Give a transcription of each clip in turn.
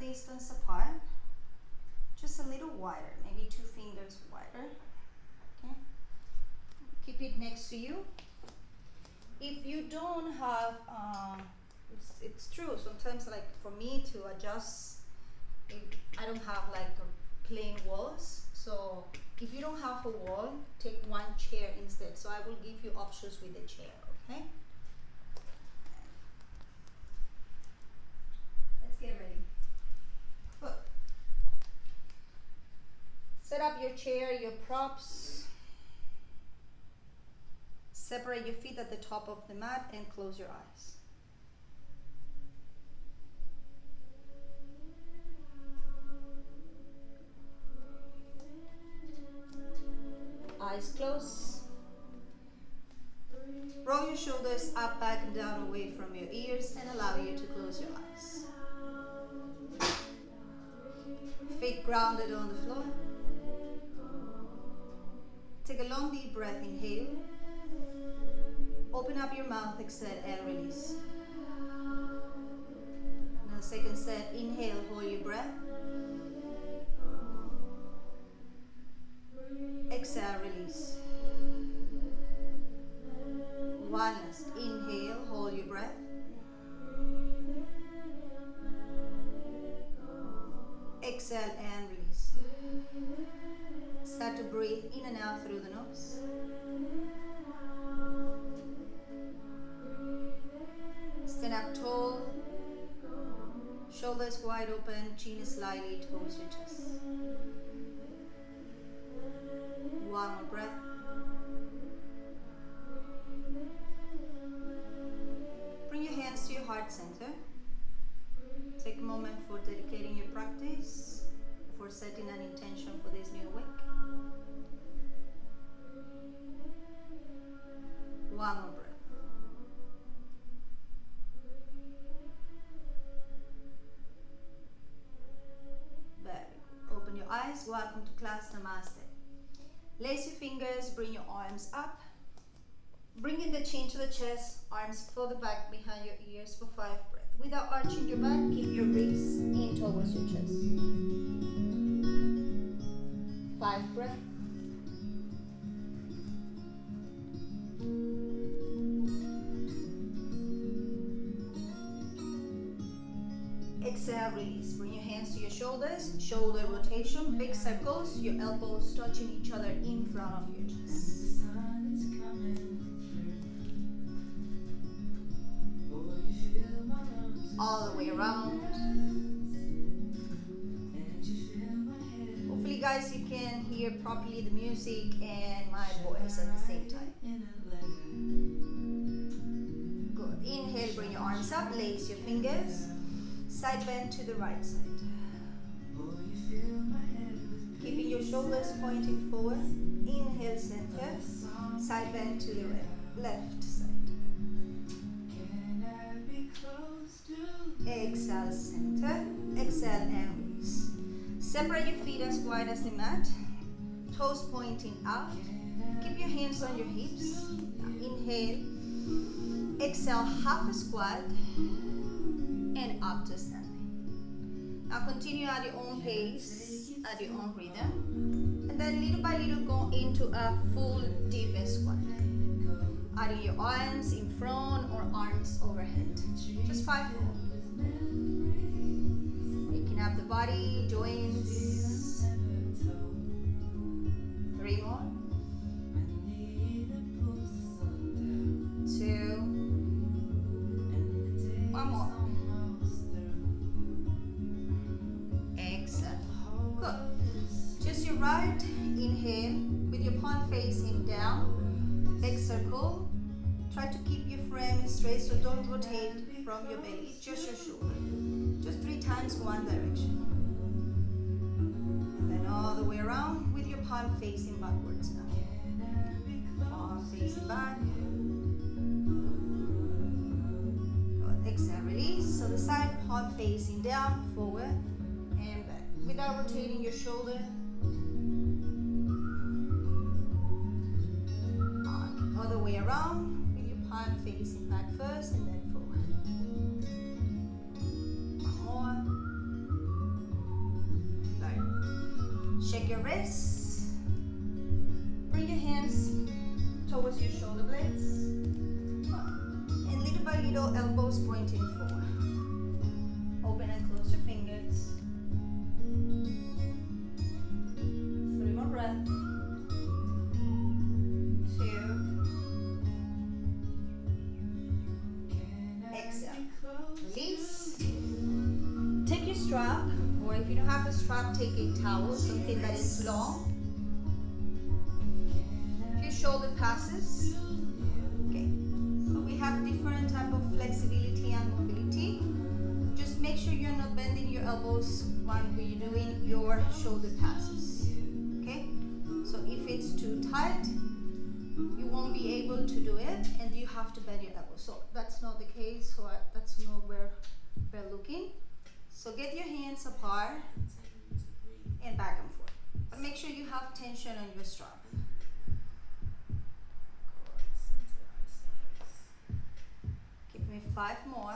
distance apart, just a little wider, maybe 2 fingers wider. Okay, keep it next to you. If you don't have, it's true, sometimes like for me to adjust, I don't have like a plain walls, so if you don't have a wall, take one chair instead. So I will give you options with the chair, okay? Let's get ready. Good. Set up your chair, your props. Separate your feet at the top of the mat and close your eyes. Eyes closed. Roll your shoulders up, back, and down away from your ears and allow you to close your eyes. Feet grounded on the floor. Take a long deep breath, inhale. Open up your mouth, exhale and release. Now second set, inhale, hold your breath. Exhale, release. One last, inhale, hold your breath. Exhale and release. Start to breathe in and out through the nose. Stand up tall, shoulders wide open, chin slightly towards your chest. One more breath. Bring your hands to your heart center. Take a moment for dedicating your practice, for setting an intention for this new week. One more breath. Very good. Open your eyes. Welcome to class. Namaste. Lace your fingers, bring your arms up. Bringing the chin to the chest, arms further back behind your ears for 5 breaths. Without arching your back, keep your ribs in towards your chest. 5 breaths. Exhale, release. Bring your hands to your shoulders, shoulder rotation, big circles, your elbows touching each other in front of your chest. All the way around. Hopefully guys you can hear properly the music and my voice at the same time. Good. Inhale, bring your arms up, lace your fingers. Side bend to the right side. Keeping your shoulders pointing forward. Inhale, center. Side bend to the left side. Exhale, center. Exhale and release. Separate your feet as wide as the mat. Toes pointing out. Keep your hands on your hips. Inhale. Exhale, half a squat. And up to standing. Now continue at your own pace, at your own rhythm, and then little by little go into a full deep squat. Adding your arms in front or arms overhead. Just 5 more. Waking up the body, joints. 3 more. 2. 1 more. Good. Just your right, inhale with your palm facing down, big circle. Try to keep your frame straight, so don't rotate from your belly, just your shoulder. Just 3 times one direction. And then all the way around with your palm facing backwards now. Palm facing back. Good. Exhale, release. So the side, palm facing down, forward and back. Without rotating your shoulder. Other way around with your palm facing back first and then forward. 1 more. Shake your wrists. Bring your hands towards your shoulder blades. And little by little, elbows pointing forward. Open and close your fingers. 3 more breaths. 2. Exhale. Release. Take your strap, or if you don't have a strap, take a towel, something that is long. A few shoulder passes. Okay. So we have different type of flexibility and mobility. Just make sure you're not bending your elbows when you're doing your shoulder passes. Okay? So if it's too tight, you won't be able to do it, and you have to bend your elbows. So that's not the case, so that's not where we're looking. So get your hands apart and back and forth. But make sure you have tension on your strap. Give me 5 more.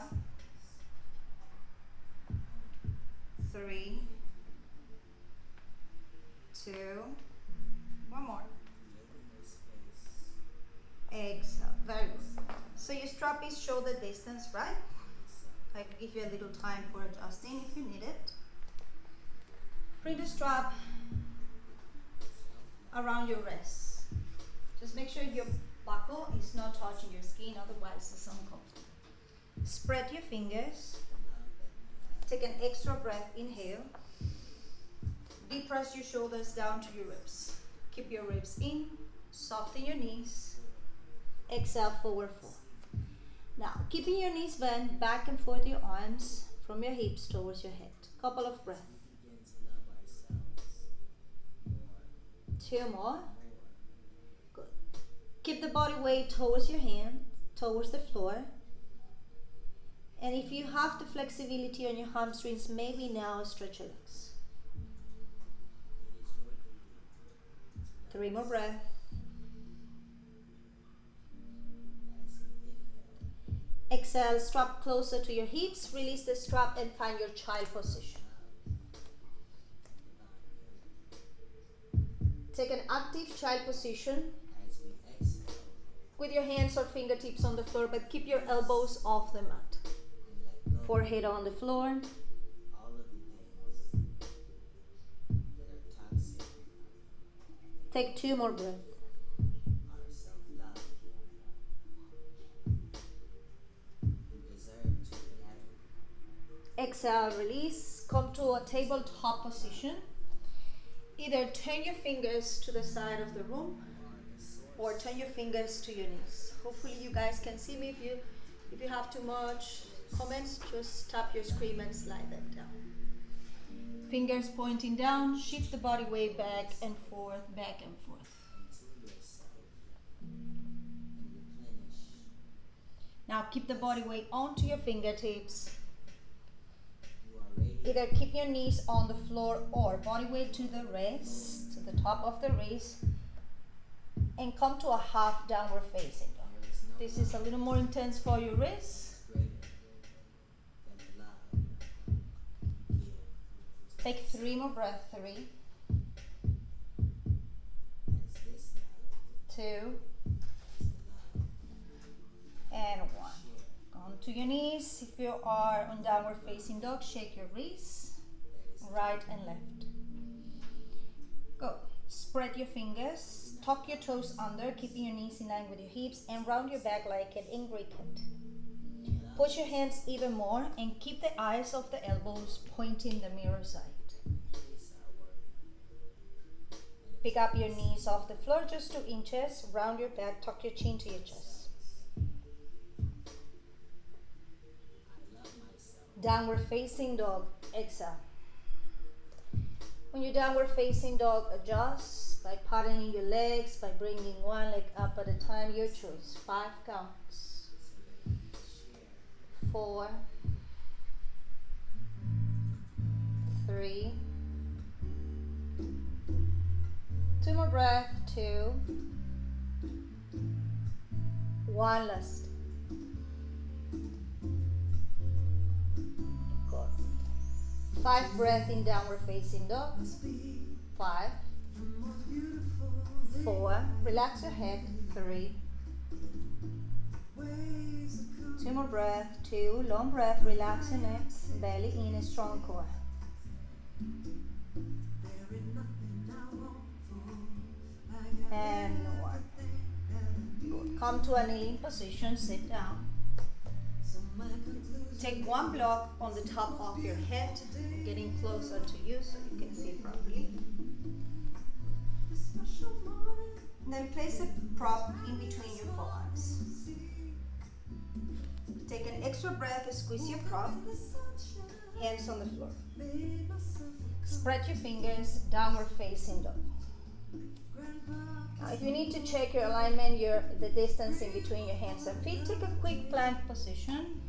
3, 2, 1 more. Exhale. Very good. So your strap is shoulder distance, right? I can give you a little time for adjusting if you need it. Bring the strap around your wrists. Just make sure your buckle is not touching your skin, otherwise it's uncomfortable. Spread your fingers. Take an extra breath. Inhale. Deep press your shoulders down to your ribs. Keep your ribs in. Soften your knees. Exhale, forward fold. Now, keeping your knees bent, back and forth your arms from your hips towards your head. Couple of breaths. 2 more. Good. Keep the body weight towards your hand, towards the floor. And if you have the flexibility on your hamstrings, maybe now stretch your legs. 3 more breaths. Exhale, strap closer to your hips, release the strap and find your child position. Take an active child position with your hands or fingertips on the floor, but keep your elbows off the mat. Forehead on the floor. Take 2 more breaths. Exhale, release. Come to a tabletop position. Either turn your fingers to the side of the room or turn your fingers to your knees. Hopefully you guys can see me. If you have too much comments, just tap your screen and slide that down. Fingers pointing down, shift the body weight back and forth, back and forth. Now keep the body weight onto your fingertips. Either keep your knees on the floor or body weight to the wrist, to the top of the wrist, and come to a half downward facing dog. This is a little more intense for your wrists. Take 3 more breaths. 3, 2, and 1. Come to your knees. If you are on downward facing dog, shake your wrists, right and left. Go. Spread your fingers, tuck your toes under, keeping your knees in line with your hips, and round your back like an angry cat. Push your hands even more and keep the eyes of the elbows pointing the mirror side. Pick up your knees off the floor just 2 inches, round your back, tuck your chin to your chest. Downward facing dog, exhale. When you're downward facing dog, adjust by parting your legs, by bringing one leg up at a time, your choice. 5 counts. 4, 3, 2 more breath. 2, 1 last. Good. 5 breath in downward facing dog. 5, 4, relax your head, 3, 2 more breath, 2, long breath, relax your neck, belly in, a strong core. And 1. Good. Come to a kneeling position, sit down. Take one block on the top of your head, getting closer to you so you can see properly. Then place a prop in between your forearms. Take an extra breath, squeeze your prop, hands on the floor. Spread your fingers, downward facing dog. Now if you need to check your alignment, the distance in between your hands and feet, take a quick plank position.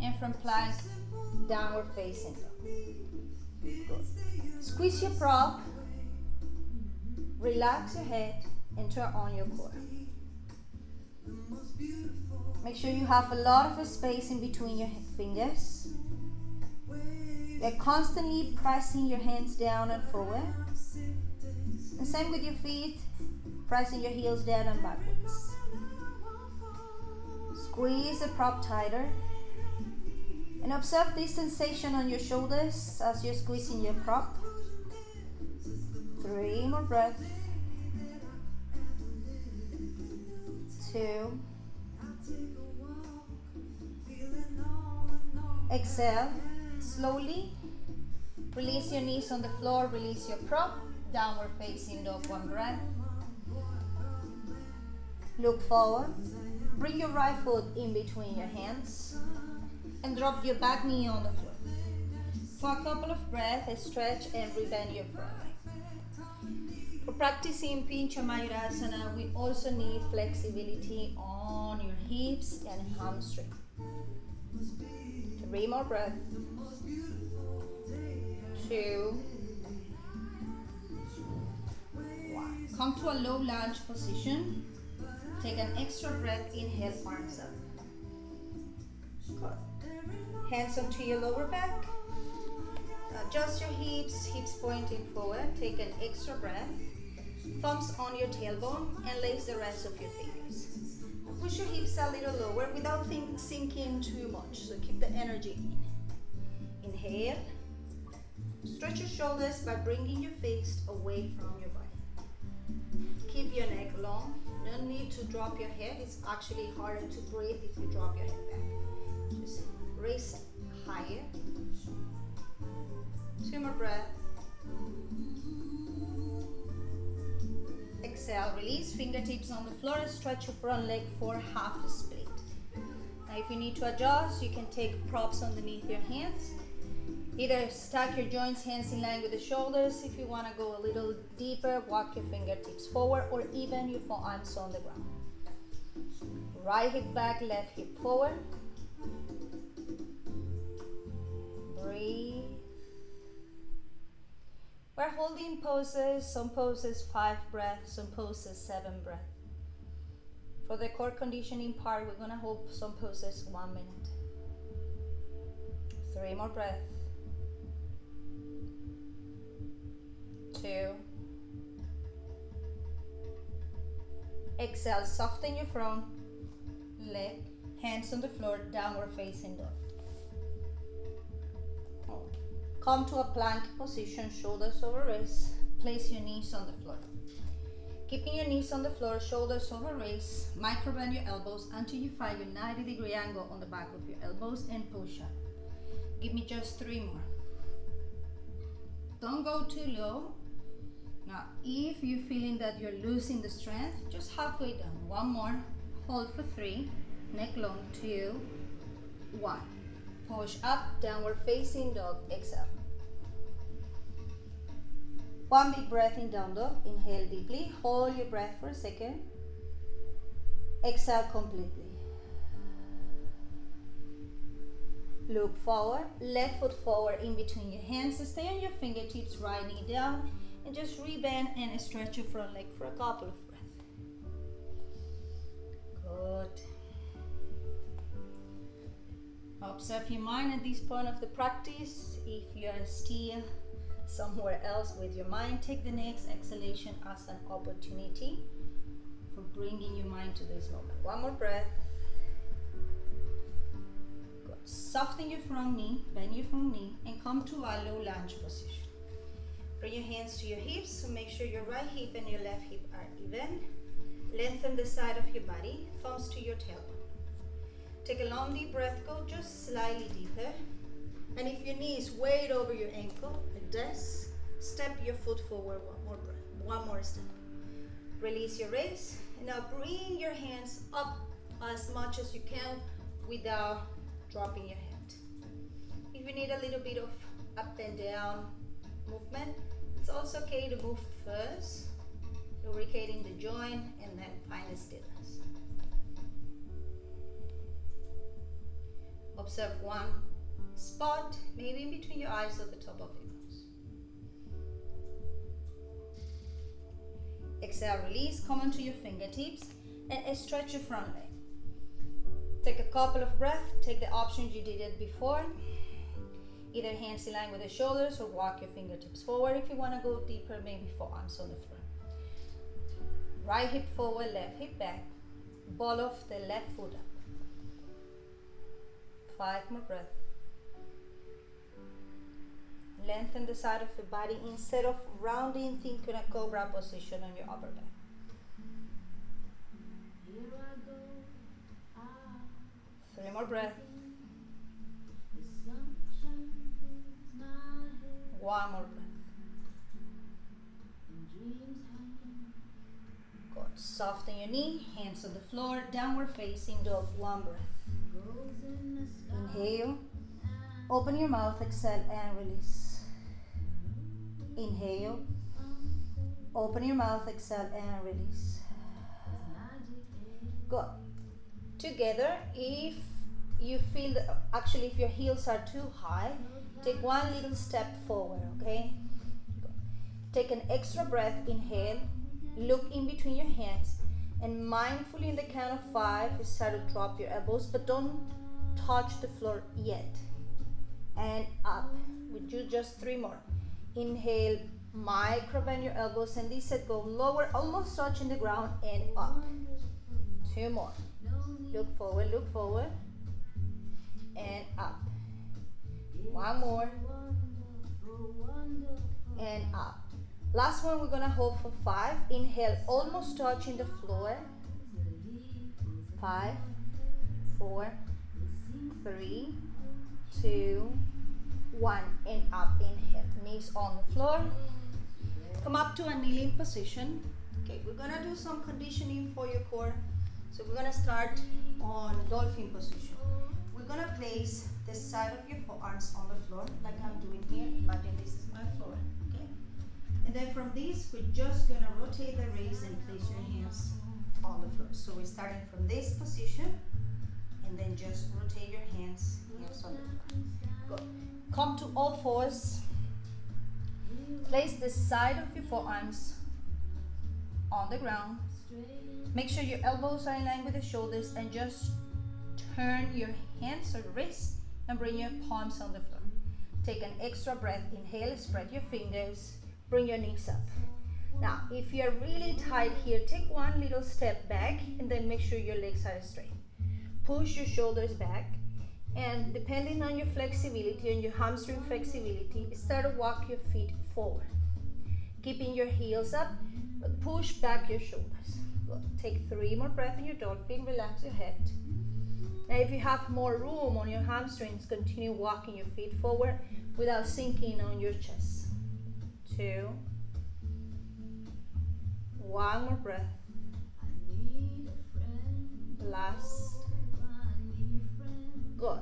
And from plank, downward facing dog. Good. Squeeze your prop, relax your head, and turn on your core. Make sure you have a lot of space in between your fingers. You're constantly pressing your hands down and forward. And same with your feet, pressing your heels down and backwards. Squeeze the prop tighter. And observe this sensation on your shoulders as you're squeezing your prop. 3 more breaths. 2. Exhale. Slowly release your knees on the floor, release your prop. Downward facing dog, 1 breath. Look forward. Bring your right foot in between your hands. And drop your back knee on the floor. For a couple of breaths, stretch and rebend your front leg. For practicing Pincha Mayurasana, we also need flexibility on your hips and hamstring. 3 more breaths. 2, 1. Come to a low lunge position. Take an extra breath, inhale, arms up. Good. Hands onto your lower back. Adjust your hips, hips pointing forward. Take an extra breath. Thumbs on your tailbone and lace the rest of your fingers. Push your hips a little lower without sinking too much, so keep the energy in. Inhale. Stretch your shoulders by bringing your face away from your body. Keep your neck long. No need to drop your head. It's actually harder to breathe if you drop your head back. Just raise higher. 2 more breaths. Exhale, release, fingertips on the floor, stretch your front leg for half a split. Now if you need to adjust, you can take props underneath your hands. Either stack your joints, hands in line with the shoulders. If you want to go a little deeper, walk your fingertips forward, or even your forearms on the ground. Right hip back, left hip forward. Breathe. We're holding poses, some poses 5 breaths, some poses 7 breaths. For the core conditioning part, we're gonna hold some poses 1 minute. 3 more breaths. 2. Exhale, soften your front leg, hands on the floor, downward facing dog. Come to a plank position, shoulders over wrists. Place your knees on the floor. Keeping your knees on the floor, shoulders over wrists, micro bend your elbows until you find your 90-degree angle on the back of your elbows and push up. Give me just 3 more. Don't go too low. Now, if you're feeling that you're losing the strength, just halfway down. 1 more. Hold for 3. Neck long. 2, 1. Push up, downward facing dog. Exhale. 1 big breath in down dog. Inhale deeply. Hold your breath for a second. Exhale completely. Look forward. Left foot forward in between your hands. Stay on your fingertips, right knee down. And just rebend and stretch your front leg for a couple of breaths. Good. Observe your mind at this point of the practice. If you are still somewhere else with your mind. Take the next exhalation as an opportunity for bringing your mind to this moment. One more breath. Good. Soften your front knee, bend your front knee, and come to a low lunge position. Bring your hands to your hips, so make sure your right hip and your left hip are even. Lengthen the side of your body, thumbs to your tailbone. Take a long deep breath, go just slightly deeper. And if your knee is way over your ankle, like this, step your foot forward one more step. Release your wrist, and now bring your hands up as much as you can without dropping your head. If you need a little bit of up and down movement, it's also okay to move first, lubricating the joint, and then find the stillness. Observe one spot, maybe in between your eyes or the top of your nose. Exhale, release, come onto your fingertips and stretch your front leg. Take a couple of breaths, take the options you did it before. Either hands in line with the shoulders or walk your fingertips forward. If you want to go deeper, maybe forearms on the floor. Right hip forward, left hip back. Ball of the left foot up. 5 more breaths. Lengthen the side of the body. Instead of rounding, think in a cobra position on your upper back. 3 more breaths. 1 more breath. Good. Soften your knee, hands on the floor, downward facing dog. 1 breath. Inhale. Open your mouth, exhale and release. Inhale. Open your mouth, exhale and release. Good. Together, if you feel that, actually if your heels are too high, take 1 little step forward, okay? Take an extra breath, inhale, look in between your hands, and mindfully in the count of 5, start to drop your elbows, but don't touch the floor yet. And up. We do just 3 more. Inhale, micro bend your elbows, and this set go lower, almost touching the ground, and up. 2 more. Look forward, and up. 1 more, and up. Last one, we're gonna hold for 5. Inhale, almost touching the floor. 5, 4, 3, 2, 1, and up. Inhale, knees on the floor. Come up to a kneeling position. Okay, we're gonna do some conditioning for your core. So we're gonna start on dolphin position. We're gonna place the side of your forearms on the floor, like I'm doing here. Imagine this is my floor, okay? And then from this, we're just gonna rotate the wrist and place your hands on the floor. So we're starting from this position, and then just rotate your hands on the floor. Good. Come to all fours. Place the side of your forearms on the ground. Make sure your elbows are in line with the shoulders, and just turn your hands or wrists and bring your palms on the floor. Take an extra breath. Inhale, spread your fingers, bring your knees up. Now, if you're really tight here, take 1 little step back, and then make sure your legs are straight. Push your shoulders back, and depending on your flexibility and your hamstring flexibility, start to walk your feet forward. Keeping your heels up, but push back your shoulders. Good. Take 3 more breaths in your dolphin, relax your head. Now if you have more room on your hamstrings, continue walking your feet forward without sinking on your chest. 2, 1 more breath. Last. Good.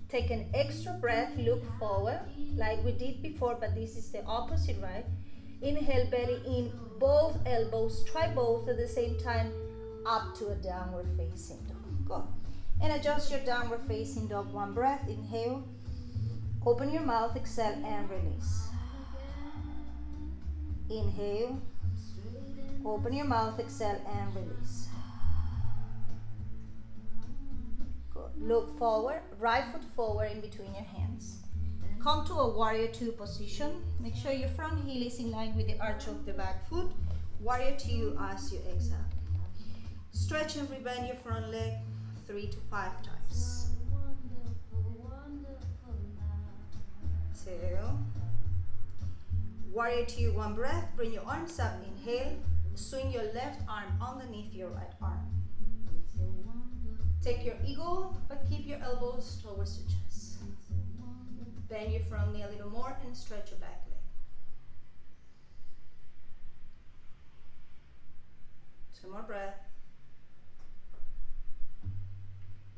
Take an extra breath, look forward like we did before, but this is the opposite, right? Inhale, belly in, both elbows, try both at the same time, up to a downward facing dog. Good. And adjust your downward facing dog. 1 breath, inhale, open your mouth, exhale and release. Inhale, open your mouth, exhale and release. Good. Look forward, right foot forward in between your hands. Come to a warrior two position. Make sure your front heel is in line with the arch of the back foot. Warrior two as you exhale. Stretch and rebend your front leg 3 to 5 times. 2. Warrior two, one breath. Bring your arms up, inhale. Swing your left arm underneath your right arm. Take your eagle, but keep your elbows towards your chest. Bend your front knee a little more and stretch your back leg. 2 more breaths.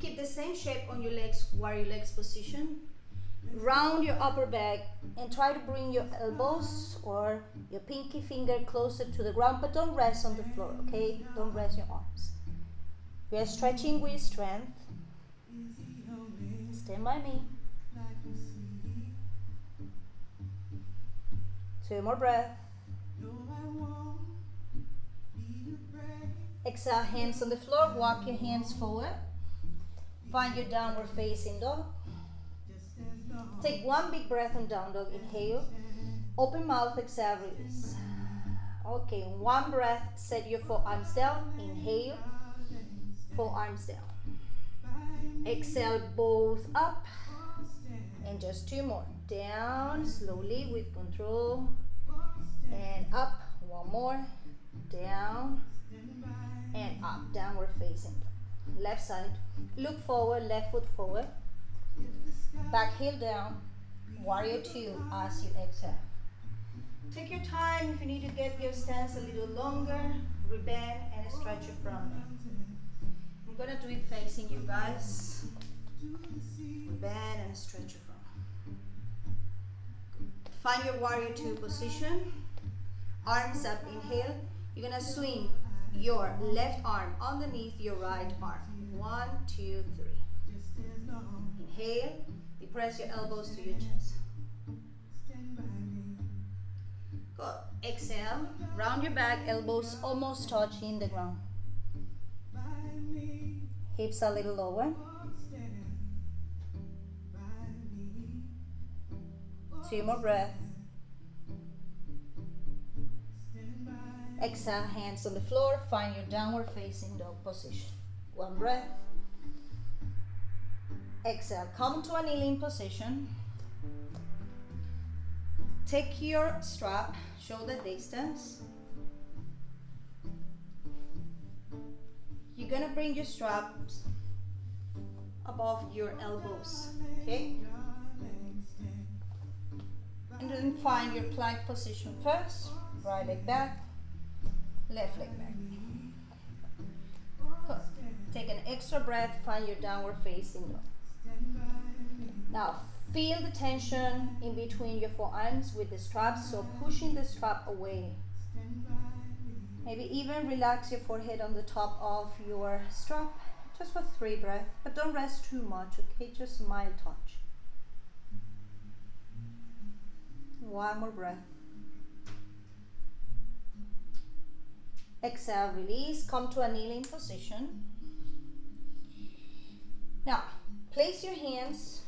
Keep the same shape on your legs, warrior legs position. Round your upper back and try to bring your elbows or your pinky finger closer to the ground, but don't rest on the floor, okay? Don't rest your arms. We are stretching with strength. Stand by me. 2 more breaths. Exhale, hands on the floor. Walk your hands forward. Find your downward facing dog. Take one big breath on down dog. Inhale. Open mouth, exhale, release. Okay, one breath. Set your forearms down. Inhale. Forearms down. Exhale, both up. And just 2 more. Down, slowly with control. And up. One more. Down. And up. Downward facing dog. Left side. Look forward, left foot forward. Back heel down. Warrior two as you exhale. Take your time if you need to get your stance a little longer. Rebend and stretch your front leg. I'm gonna do it facing you guys. Rebend and stretch your front. Find your warrior two position. Arms up, inhale. You're gonna swing your left arm underneath your right arm. 1, 2, 3. Inhale. Depress your elbows to your chest. Good. Exhale. Round your back, elbows almost touching the ground. Hips a little lower. 2 more breaths. Exhale, hands on the floor. Find your downward facing dog position. 1 breath. Exhale, come to a kneeling position. Take your strap, shoulder distance. You're gonna bring your straps above your elbows, okay? And then find your plank position first. Right leg back, left leg back. Good. Take an extra breath, find your downward facing dog. Now feel the tension in between your forearms with the straps, so pushing the strap away. Maybe even relax your forehead on the top of your strap, just for 3 breaths, but don't rest too much, okay? Just mild touch. 1 more breath. Exhale, release, come to a kneeling position. Now, place your hands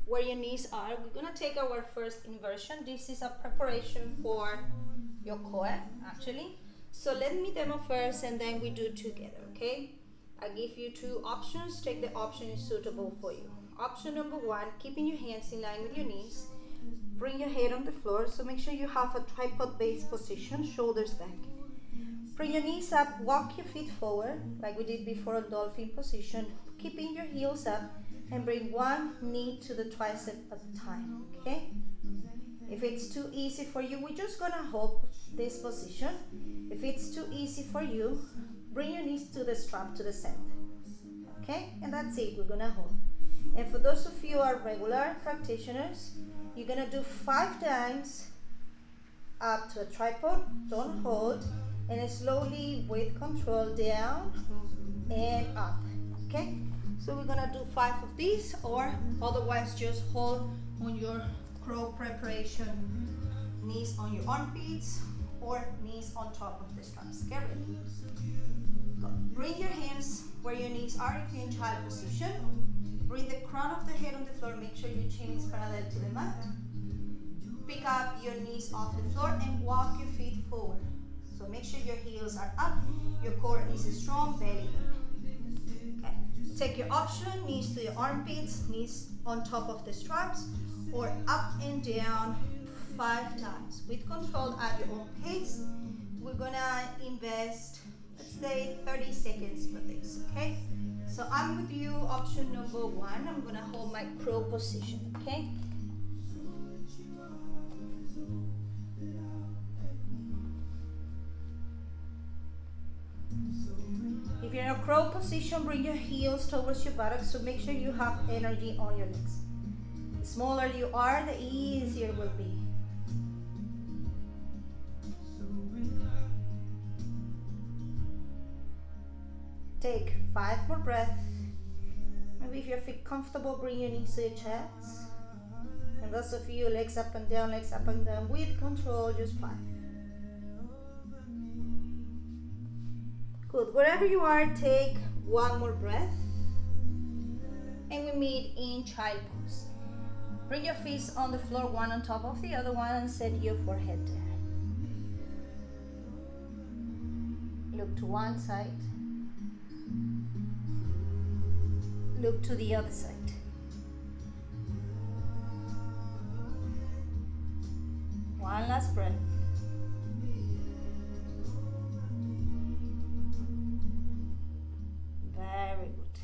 where your knees are. We're gonna take our first inversion. This is a preparation for your core, actually. So let me demo first and then we do together, okay? I give you 2 options. Take the option is suitable for you. Option number 1, keeping your hands in line with your knees. Bring your head on the floor, so make sure you have a tripod-based position, shoulders back. Bring your knees up, walk your feet forward, like we did before on dolphin position, keeping your heels up, and bring one knee to the tricep at a time, okay? If it's too easy for you, we're just gonna hold this position. If it's too easy for you, bring your knees to the strap to the center, okay? And that's it, we're gonna hold. And for those of you who are regular practitioners, you're gonna do 5 times up to a tripod, don't hold, and slowly with control down and up, okay? So we're gonna do 5 of these, or otherwise just hold on your crow preparation, knees on your armpits or knees on top of the straps. Get ready. Go. Bring your hands where your knees are if you're in child position. Bring the crown of the head on the floor. Make sure your chin is parallel to the mat. your knees off the floor and walk your feet forward. So make sure your heels are up, your core is strong, belly in. Okay. Take your option, knees to your armpits, knees on top of the straps, or up and down 5 times. With control at your own pace. We're gonna invest, let's say, 30 seconds for this, okay? So I'm with you, option number 1. I'm gonna hold my crow position, okay? If you're in a crow position, bring your heels towards your buttocks, so make sure you have energy on your legs. The smaller you are, the easier it will be. Take 5 more breaths. Maybe if you feel comfortable, bring your knees to your chest. And those of you, legs up and down, with control, just 5. Good. Wherever you are, take 1 more breath. And we meet in child pose. Bring your feet on the floor, one on top of the other one, and set your forehead down. Look to one side. Look to the other side. One last breath. Very good.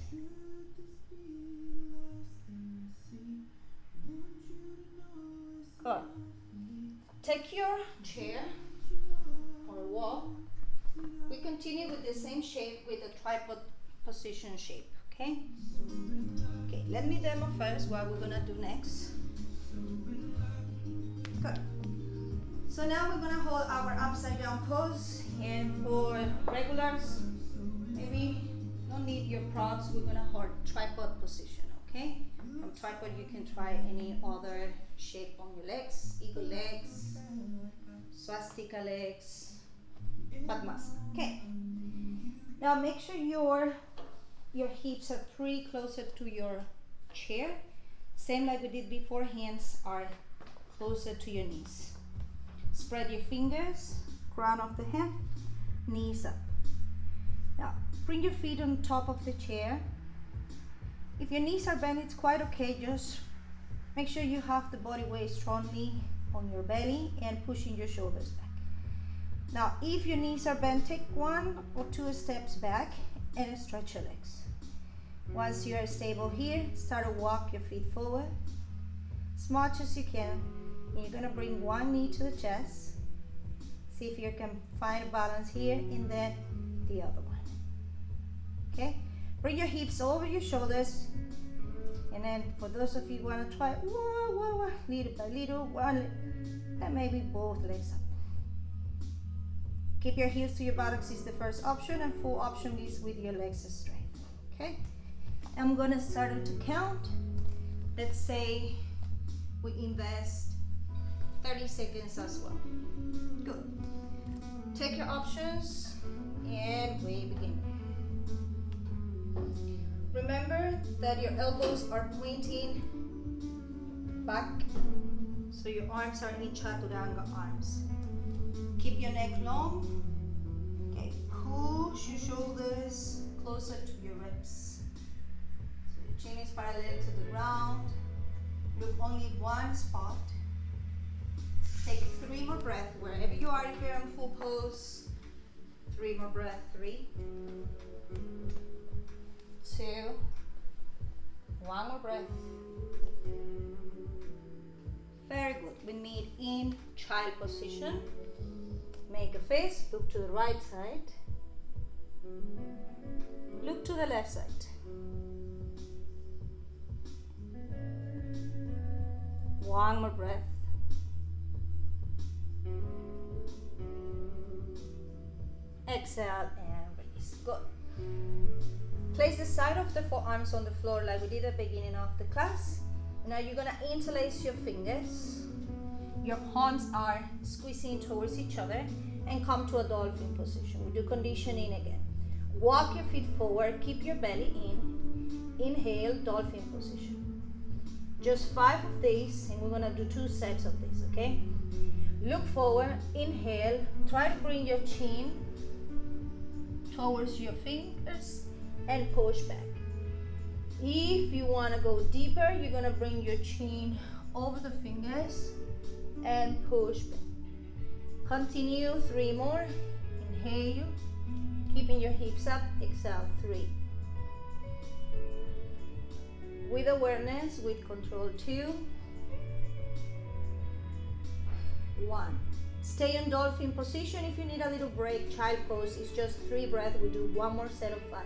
Good. Take your chair or wall. We continue with the same shape with the tripod position shape, okay? Okay, let me demo first what we're gonna do next. Good. So now we're gonna hold our upside down pose, and for regulars, maybe don't need your props, we're gonna hold tripod position, okay? From tripod you can try any other shape on your legs, eagle legs, swastika legs, padmasana, okay? Now make sure your hips are pretty closer to your chair. Same like we did before, hands are closer to your knees. Spread your fingers, crown of the head, knees up. Now, bring your feet on top of the chair. If your knees are bent, it's quite okay. Just make sure you have the body weight strongly on your belly and pushing your shoulders back. Now, if your knees are bent, take 1 or 2 steps back and stretch your legs. Once you are stable here, start to walk your feet forward as much as you can. And you're gonna bring one knee to the chest. See if you can find a balance here, and then the other one. Okay? Bring your hips over your shoulders. And then for those of you who wanna try little by little, and maybe both legs up. Keep your heels to your buttocks is the first option, and full option is with your legs straight. Okay? I'm gonna start to count. Let's say we invest 30 seconds as well. Good. Take your options and we begin. Remember that your elbows are pointing back, so your arms are in chaturanga arms. Keep your neck long. Okay, push your shoulders closer to your ribs. So your chin is parallel to the ground. Look only one spot. Take 3 more breaths wherever you are. If you're in full pose, 3 more breaths. 3, 2, 1 more breath. Very good. We meet in child position. Make a face. Look to the right side. Look to the left side. One more breath. Exhale and release. Good. Place the side of the forearms on the floor like we did at the beginning of the class. Now you're gonna interlace your fingers. Your palms are squeezing towards each other and come to a dolphin position. We do conditioning again. Walk your feet forward, keep your belly in. Inhale, dolphin position. Just 5 of these, and we're gonna do 2 sets of this, okay? Look forward, inhale, try to bring your chin towards your fingers and push back. If you wanna go deeper, you're gonna bring your chin over the fingers and push back. Continue, 3 more. Inhale, keeping your hips up, exhale, 3. With awareness, with control, 2, 1. Stay in dolphin position. If you need a little break, child pose is just 3 breaths. We do 1 more set of 5.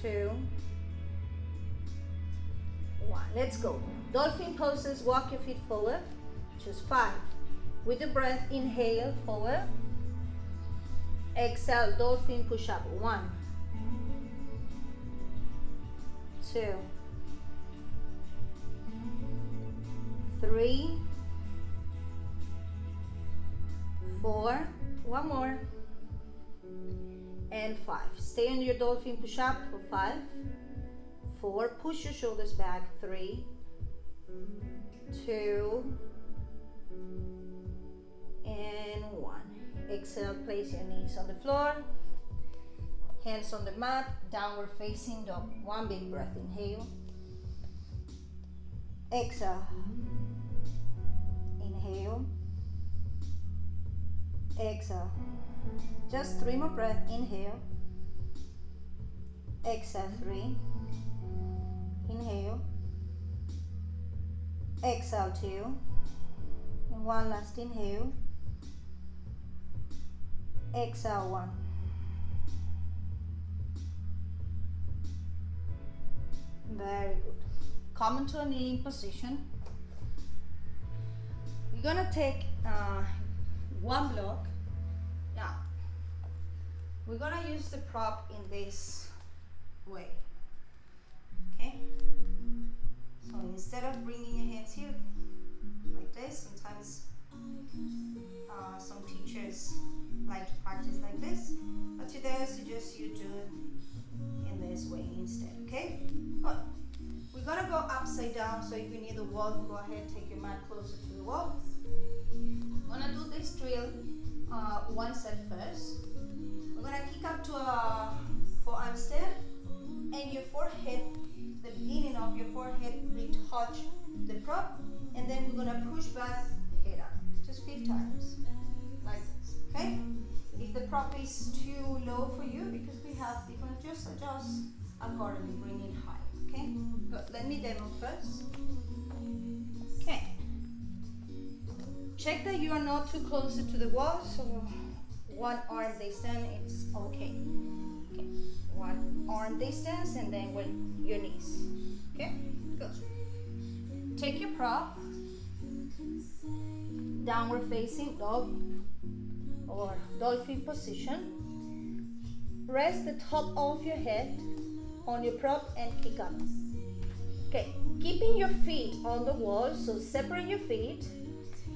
2, 1. Let's go. Dolphin poses, walk your feet forward. Just 5. With the breath, inhale, forward. Exhale, dolphin push up. 1, 2, 3, 4, 1 more, and 5. Stay on your dolphin push up for 5, 4, push your shoulders back, 3, 2, and 1. Exhale, place your knees on the floor, hands on the mat, downward facing dog. 1 big breath, inhale, exhale, inhale, exhale. Just 3 more breaths, inhale, exhale, 3, inhale, exhale, 2, and 1 last inhale, exhale, 1. Very good. Come into a kneeling position. We're gonna take 1 block. Now, we're gonna use the prop in this way. Okay? So instead of bringing your hands here like this, sometimes some teachers like to practice like this, but today I suggest you do it in this way instead, okay? Good. We're gonna go upside down, so if you need the wall, go ahead, take your mat closer to the wall. I'm gonna do this drill 1 set first. We're gonna kick up to a forearmstand, and your forehead, the beginning of your forehead will touch the prop, and then we're gonna push back, head up, just 5 times, like this, okay? If the prop is too low for you, because we have different, just adjust accordingly, bring it high, okay? Good. Let me demo first. Okay. Check that you are not too close to the wall, so 1 arm distance, it's okay. Okay. 1 arm distance, and then with your knees. Okay? Good. Take your prop, downward facing dog or dolphin position. Rest the top of your head on your prop and kick up. Okay, keeping your feet on the wall, so separate your feet.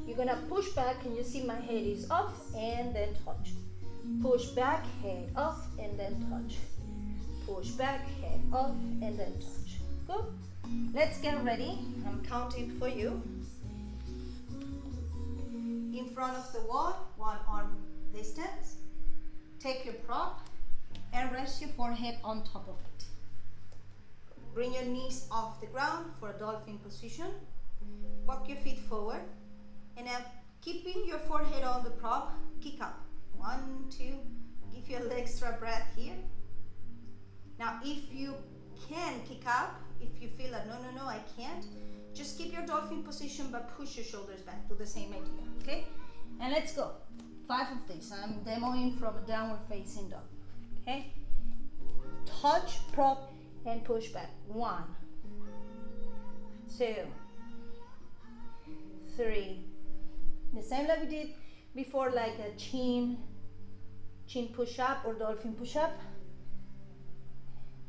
You're gonna push back, and you see my head is off and then touch. Push back, head off and then touch. Push back, head off and then touch. Good. Let's get ready. I'm counting for you. In front of the wall, 1 arm distance. Take your prop and rest your forehead on top of it. Bring your knees off the ground for a dolphin position. Walk your feet forward, and now keeping your forehead on the prop, kick up. 1, 2, give you a little extra breath here. Now if you can kick up, if you feel like no, I can't, just keep your dolphin position but push your shoulders back. Do the same idea, okay? And let's go. 5 of these. I'm demoing from a downward facing dog, okay? Touch, prop, and push back. 1, 2, 3. The same like we did before, like a chin push up or dolphin push up.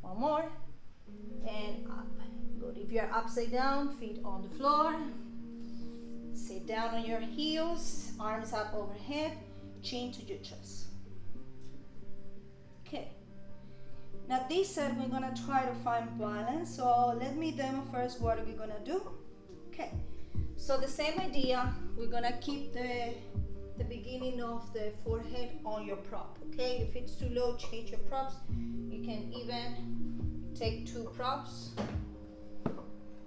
1 more, and up. Good. If you're upside down, feet on the floor, sit down on your heels, arms up overhead, chin to your chest. Okay. Now this set we're gonna try to find balance. So let me demo first what are we gonna do. Okay, so the same idea, we're gonna keep the beginning of the forehead on your prop. Okay, if it's too low, change your props. You can even take 2 props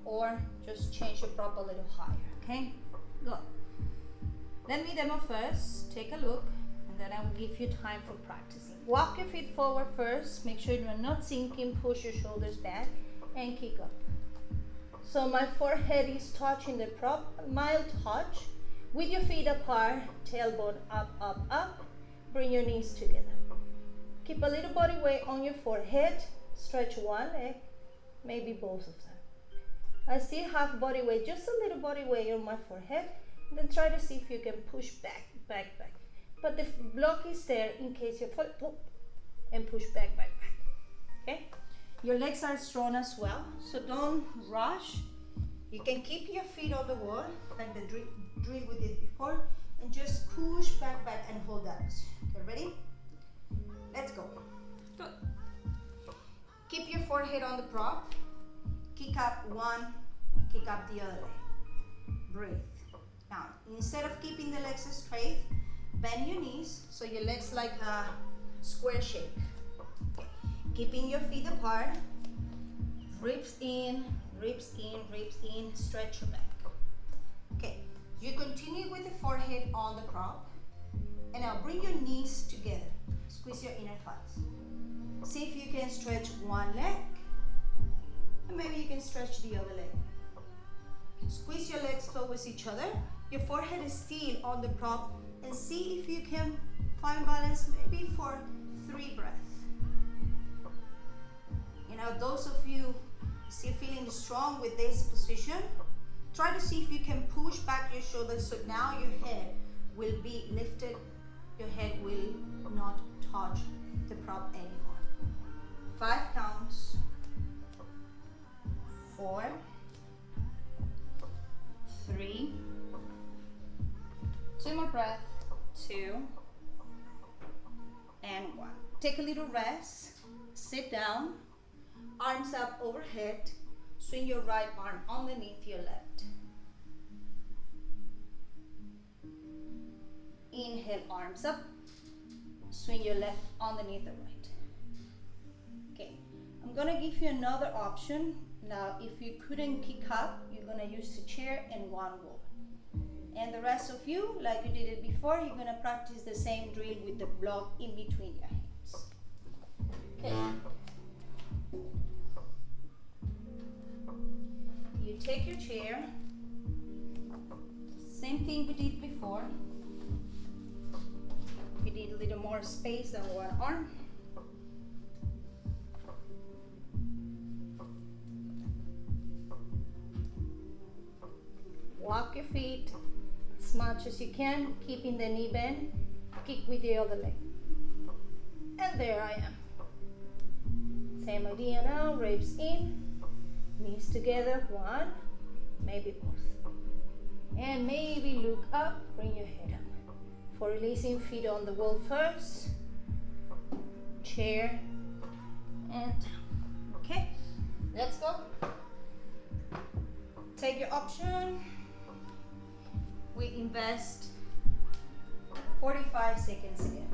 or just change your prop a little higher. Okay, good. Let me demo first. Take a look, and then I will give you time for practicing. Walk your feet forward first. Make sure you're not sinking. Push your shoulders back and kick up. So my forehead is touching the prop, mild touch. With your feet apart, tailbone up, up, up. Bring your knees together. Keep a little body weight on your forehead. Stretch one leg, maybe both of them. I still have body weight, just a little body weight on my forehead. And then try to see if you can push back, back, back. But the block is there in case you fall, and push back, back, back. Okay? Your legs are strong as well, so don't rush. You can keep your feet on the wall, like the drill we did before, and just push back, back, and hold that. Okay, ready? Let's go. Good. Keep your forehead on the prop. Kick up one, kick up the other leg. Breathe. Now, instead of keeping the legs straight, bend your knees so your legs like a square shape. Okay. Keeping your feet apart. Ribs in, ribs in, ribs in. Stretch your back. Okay. You continue with the forehead on the prop. And now bring your knees together. Squeeze your inner thighs. See if you can stretch one leg. And maybe you can stretch the other leg. Squeeze your legs towards each other. Your forehead is still on the prop. And see if you can find balance maybe for 3 breaths. You know, those of you still feeling strong with this position, try to see if you can push back your shoulders so now your head will be lifted. Your head will not touch the prop anymore. 5 counts. 4, 3, 2 more breath, 2, and 1. Take a little rest, sit down, arms up overhead, swing your right arm underneath your left. Inhale, arms up, swing your left underneath the right. Okay, I'm gonna give you another option. Now, if you couldn't kick up, you're gonna use the chair and one wall. And the rest of you, like you did it before, you're gonna practice the same drill with the block in between your hands. Okay. You take your chair, same thing we did before. You need a little more space than one arm. Walk your feet as much as you can, keeping the knee bend. Kick with the other leg. And there I am. Same idea now, ribs in, knees together, 1, maybe both. And maybe look up, bring your head up. For releasing, feet on the wall first. Chair and down. Okay, let's go. Take your option. We invest 45 seconds again.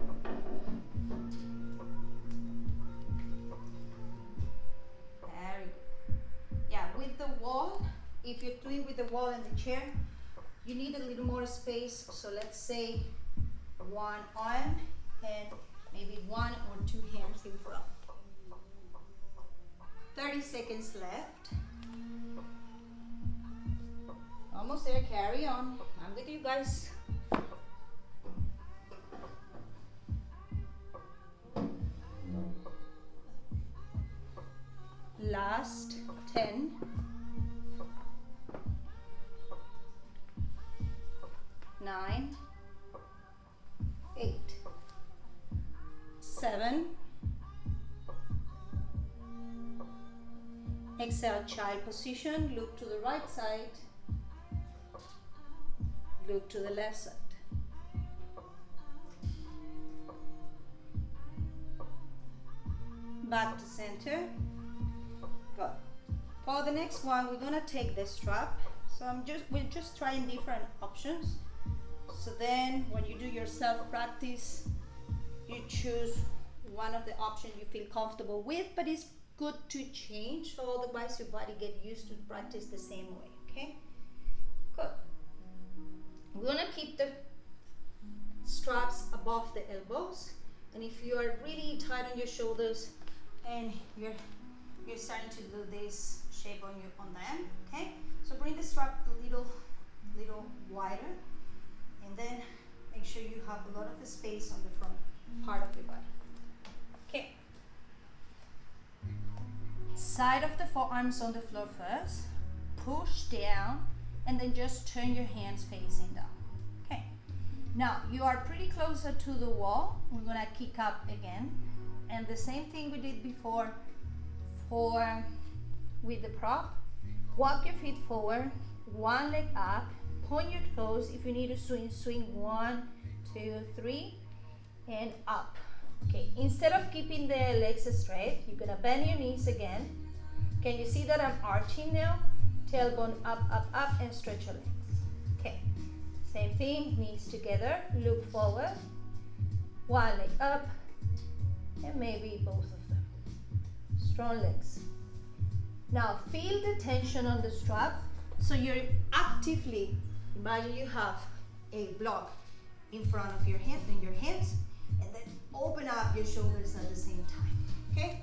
Very good. Yeah, with the wall, if you're doing with the wall and the chair, you need a little more space. So let's say 1 arm and maybe 1 or 2 hands in front. 30 seconds left. Almost there, carry on. I'm with you guys. Last 10. 9, 8, 7. Exhale, child position. Look to the right side. Look to the left side. back to center. Good. For the next one, we're gonna take the strap. So we're just trying different options. So then when you do your self-practice, you choose one of the options you feel comfortable with, but it's good to change, so otherwise your body get used to practice the same way, okay? Good. We're gonna keep the straps above the elbows, and if you are really tight on your shoulders and you're starting to do this shape on them, okay? So bring the strap a little wider, and then make sure you have a lot of space on the front part of your body. Okay. Side of the forearms on the floor first. Push down, and then just turn your hands facing down. Okay. Now you are pretty closer to the wall. We're gonna kick up again, and the same thing we did before with the prop. Walk your feet forward, one leg up, point your toes. If you need to swing 1, 2, 3, and up. Okay, instead of keeping the legs straight, you're gonna bend your knees again. Can you see that I'm arching now? Tailbone up, up, up, and stretch your legs. Okay, same thing, knees together, look forward, one leg up, and maybe both of them. Strong legs. Now feel the tension on the strap. So you're actively, imagine you have a block in front of your hands, and then open up your shoulders at the same time. Okay?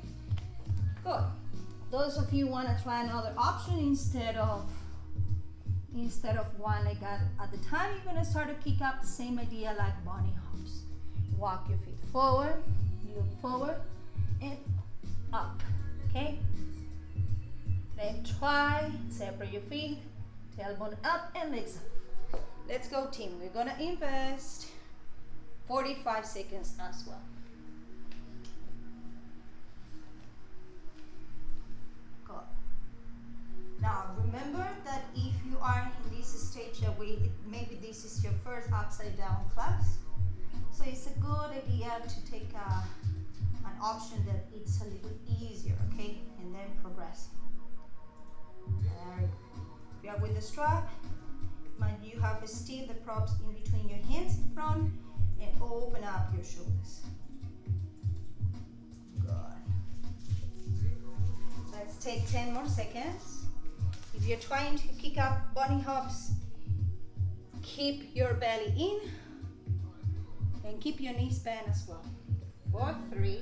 Good. Those of you want to try another option instead of one leg at the time, you're going to start to kick up the same idea like bunny hops. Walk your feet forward, look forward, and up. Okay? Then try, separate your feet, tailbone up and legs up. Let's go, team. We're gonna invest 45 seconds as well. Good. Now remember that if you are in this stage that maybe this is your first upside down class, so it's a good idea to take an option that it's a little easier, okay, and then progress. Very good. If you are with the strap, you have still the props in between your hands in front, and open up your shoulders. Good. Let's take 10 more seconds. If you're trying to kick up bunny hops, keep your belly in and keep your knees bent as well. 4, 3,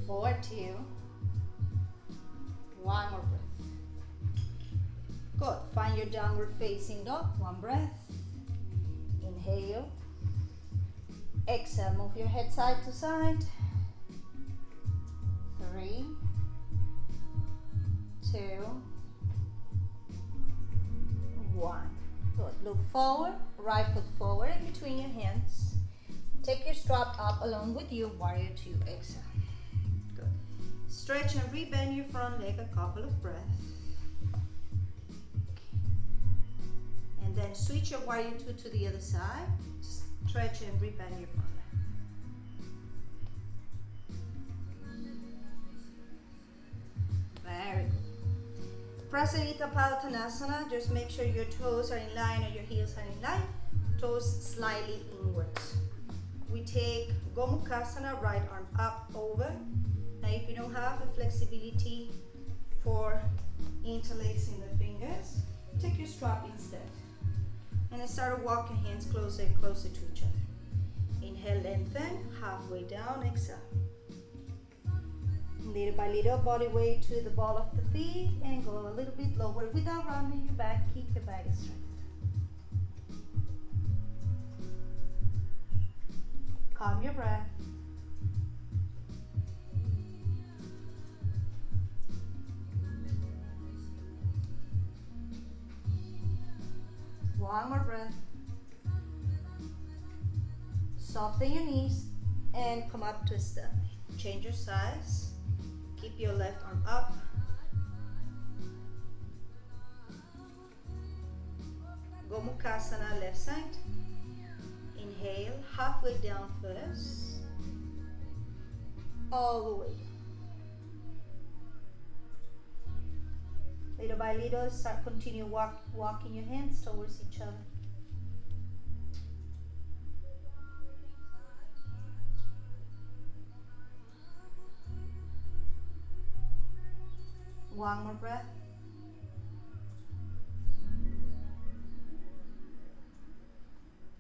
4, 2, 1 more breath. Good. Find your downward facing dog. One breath. Inhale. Exhale. Move your head side to side. 3, 2, 1. Good. Look forward. Right foot forward in between your hands. Take your strap up along with you. Warrior 2. Exhale. Good. Stretch and rebend your front leg a couple of breaths. And then switch your warrior 2 to the other side. Stretch and rebend your front leg. Very good. Prasarita Padottanasana. Just make sure your toes are in line or your heels are in line. Toes slightly inwards. We take Gomukhasana, right arm up, over. Now if you don't have the flexibility for interlacing the fingers, take your strap instead. And then start to walk your hands closer and closer to each other. Inhale, lengthen, halfway down, exhale. Little by little, body weight to the ball of the feet and go a little bit lower without rounding your back. Keep your back straight. Calm your breath. One more breath. Soften your knees and come up to a step. Change your size. Keep your left arm up. Gomukhasana, left side. Inhale, halfway down first. all the way. Little by little, continue walking your hands towards each other. One more breath.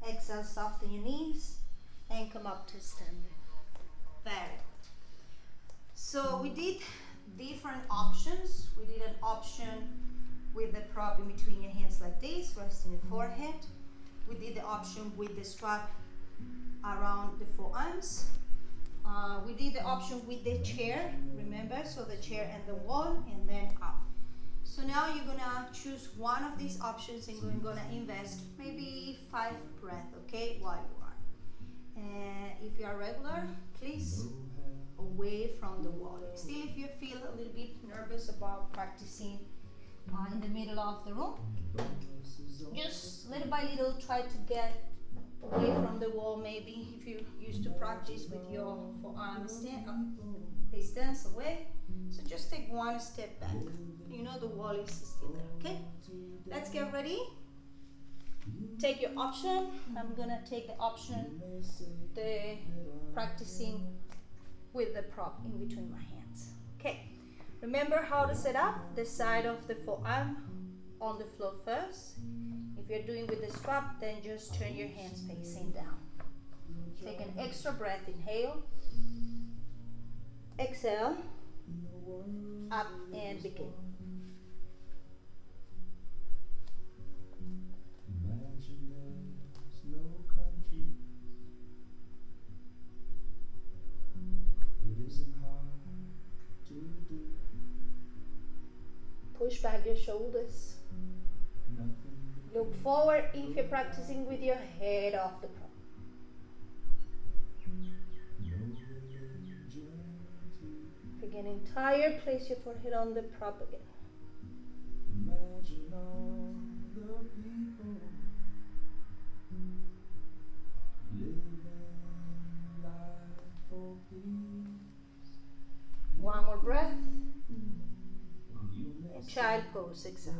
Exhale, soften your knees and come up to standing. Very good. So we did different options. We did an option with the prop in between your hands like this, resting your forehead. We did the option with the strap around the forearms. We did the option with the chair, remember? So the chair and the wall, and then up. So now you're gonna choose one of these options and you're gonna invest maybe 5 breaths, okay, while you are. And if you are regular, please away from the wall. Still, if you feel a little bit nervous about practicing in the middle of the room, just little by little try to get away from the wall. Maybe if you used to practice with your forearm stand, distance away. So just take one step back. You know the wall is still there, okay? Let's get ready. Take your option. I'm gonna take the option, the practicing with the prop in between my hands. Okay, remember how to set up the side of the forearm on the floor first. If you're doing with the strap, then just turn your hands facing down. Take an extra breath, inhale, exhale, up and begin. Push back your shoulders. Look forward if you're practicing with your head off the prop. If you're getting tired, place your forehead on the prop again. Imagine all the people living life for peace. One more breath. And child pose, exhale.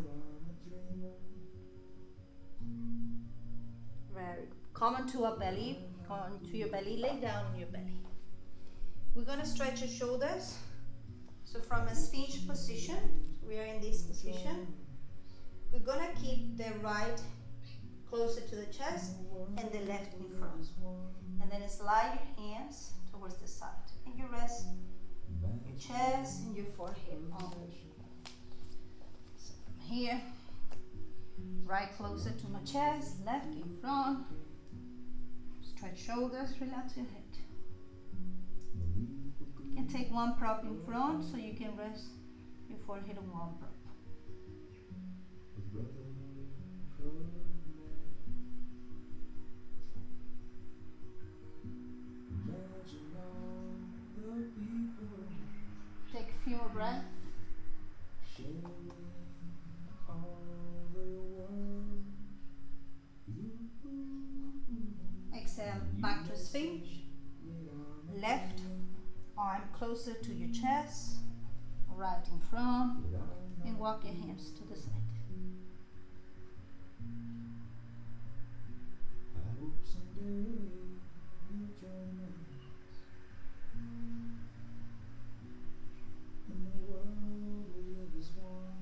Very good. Come onto a belly, onto your belly, lay down on your belly. We're gonna stretch your shoulders. So from a sphinx position, we are in this position. We're gonna keep the right closer to the chest and the left in front. And then slide your hands towards the side. And you rest your chest and your forehead on the knee. So from here, right closer to my chest, left in front. Stretch shoulders, relax your head. You can take one prop in front so you can rest your forehead on one prop. Take a few more breaths. Exhale, back to sphinx. Left arm closer to your chest, right in front, and walk your hands to the side. I hope someday you'll join us in the world we live as one.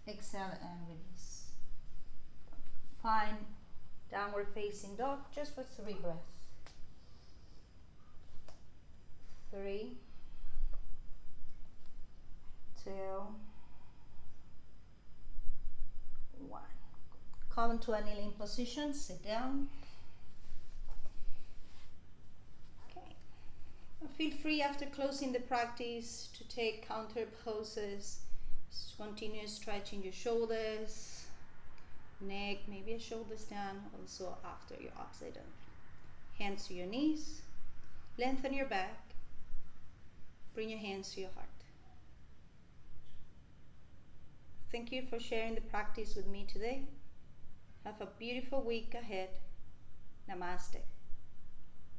Exhale and release. Find downward facing dog just for 3 breaths. 3, 2, 1. Come into a kneeling position, sit down. Okay. Feel free after closing the practice to take counter poses. Just continue stretching your shoulders, neck, maybe a shoulder stand also after your upside down. Hands to your knees, lengthen your back. Bring your hands to your heart. Thank you for sharing the practice with me today. Have a beautiful week ahead. Namaste.